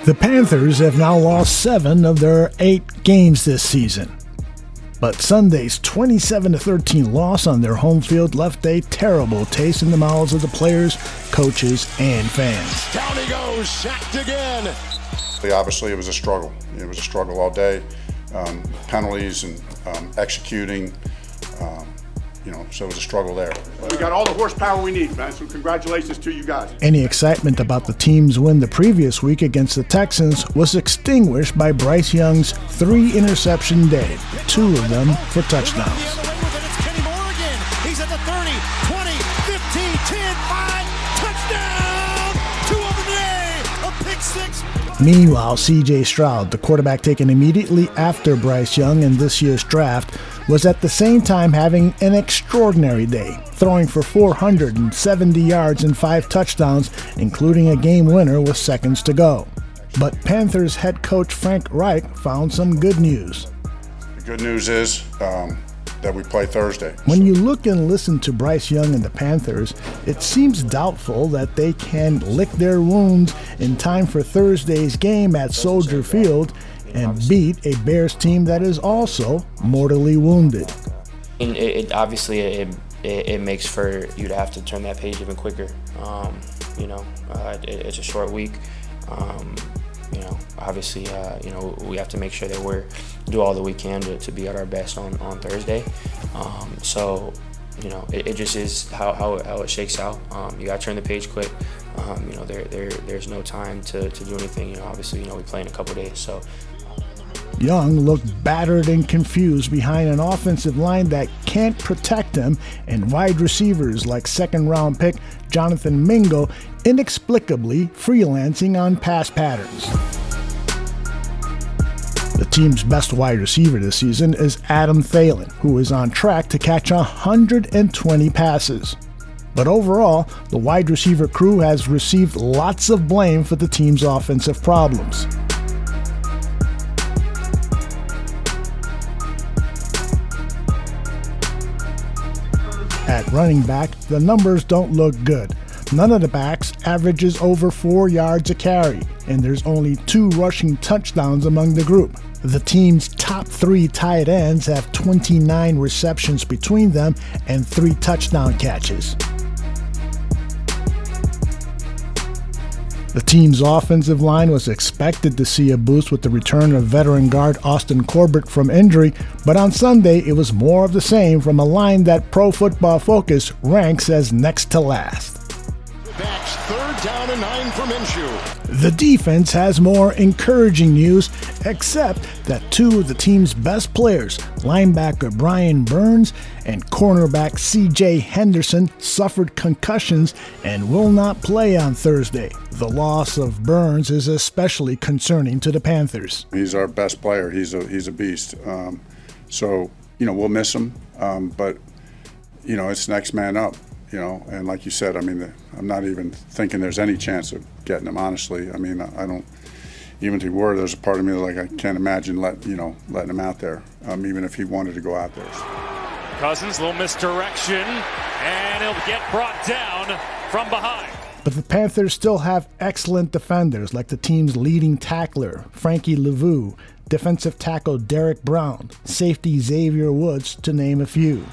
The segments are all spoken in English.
The Panthers have now lost 7 of their 8 games this season. But Sunday's 27-13 loss on their home field left a terrible taste in the mouths of the players, coaches, and fans. Down he goes, sacked again. Obviously, it was a struggle. It was a struggle all day. Penalties and executing. So it was a struggle there. We got all the horsepower we need, man, so congratulations to you guys. Any excitement about the team's win the previous week against the Texans was extinguished by Bryce Young's 3-interception day, 2 of them for touchdowns. He's at the 30, 20, 15, 10, 5, touchdown! 2 of the day, a pick 6. Meanwhile, C.J. Stroud, the quarterback taken immediately after Bryce Young in this year's draft, was at the same time having an extraordinary day, throwing for 470 yards and 5 touchdowns, including a game winner with seconds to go. But Panthers head coach Frank Reich found some good news. The good news is that we play Thursday. When you look and listen to Bryce Young and the Panthers, it seems doubtful that they can lick their wounds in time for Thursday's game at Soldier Field and beat a Bears team that is also mortally wounded. It obviously it makes for you to have to turn that page even quicker. It's a short week. Obviously, we have to make sure that we're do all that we can to be at our best on Thursday. It just is how it shakes out. You got to turn the page quick. There's no time to do anything. Obviously, we play in a couple days, so. Young looked battered and confused behind an offensive line that can't protect him, and wide receivers like second-round pick Jonathan Mingo inexplicably freelancing on pass patterns. The team's best wide receiver this season is Adam Thielen, who is on track to catch 120 passes. But overall, the wide receiver crew has received lots of blame for the team's offensive problems. At running back, the numbers don't look good. None of the backs averages over 4 yards a carry, and there's only 2 rushing touchdowns among the group. The team's top 3 tight ends have 29 receptions between them and 3 touchdown catches. The team's offensive line was expected to see a boost with the return of veteran guard Austin Corbett from injury, but on Sunday it was more of the same from a line that Pro Football Focus ranks as next to last. Backs 3rd down and 9 from Minshew. The defense has more encouraging news, except that 2 of the team's best players, linebacker Brian Burns and cornerback C.J. Henderson, suffered concussions and will not play on Thursday. The loss of Burns is especially concerning to the Panthers. He's our best player. He's a beast. We'll miss him, but it's next man up. And like you said, I'm not even thinking there's any chance of getting him, honestly. I don't, even if he were, there's a part of me I can't imagine letting him out there, even if he wanted to go out there. Cousins, little misdirection, and he'll get brought down from behind. But the Panthers still have excellent defenders like the team's leading tackler, Frankie Lavu, defensive tackle Derek Brown, safety Xavier Woods, to name a few.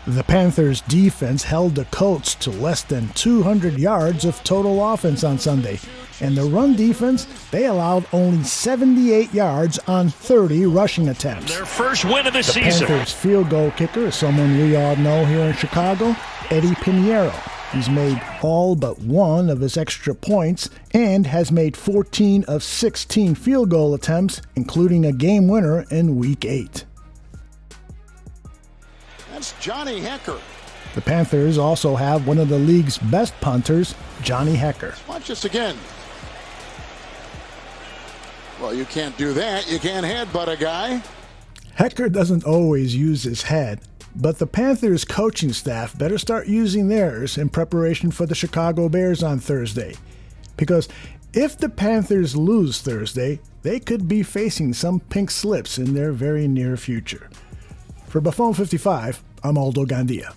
The Panthers' defense held the Colts to less than 200 yards of total offense on Sunday, and the run defense, they allowed only 78 yards on 30 rushing attempts. Their first win of the season. The Panthers' field goal kicker is someone we all know here in Chicago, Eddie Pinheiro. He's made all but 1 of his extra points and has made 14 of 16 field goal attempts, including a game winner in Week 8. That's Johnny Hekker. The Panthers also have one of the league's best punters, Johnny Hekker. Watch this again. Well, you can't do that. You can't headbutt a guy. Hekker doesn't always use his head, but the Panthers coaching staff better start using theirs in preparation for the Chicago Bears on Thursday. Because if the Panthers lose Thursday, they could be facing some pink slips in their very near future. For Buffon 55, I'm Aldo Gandia.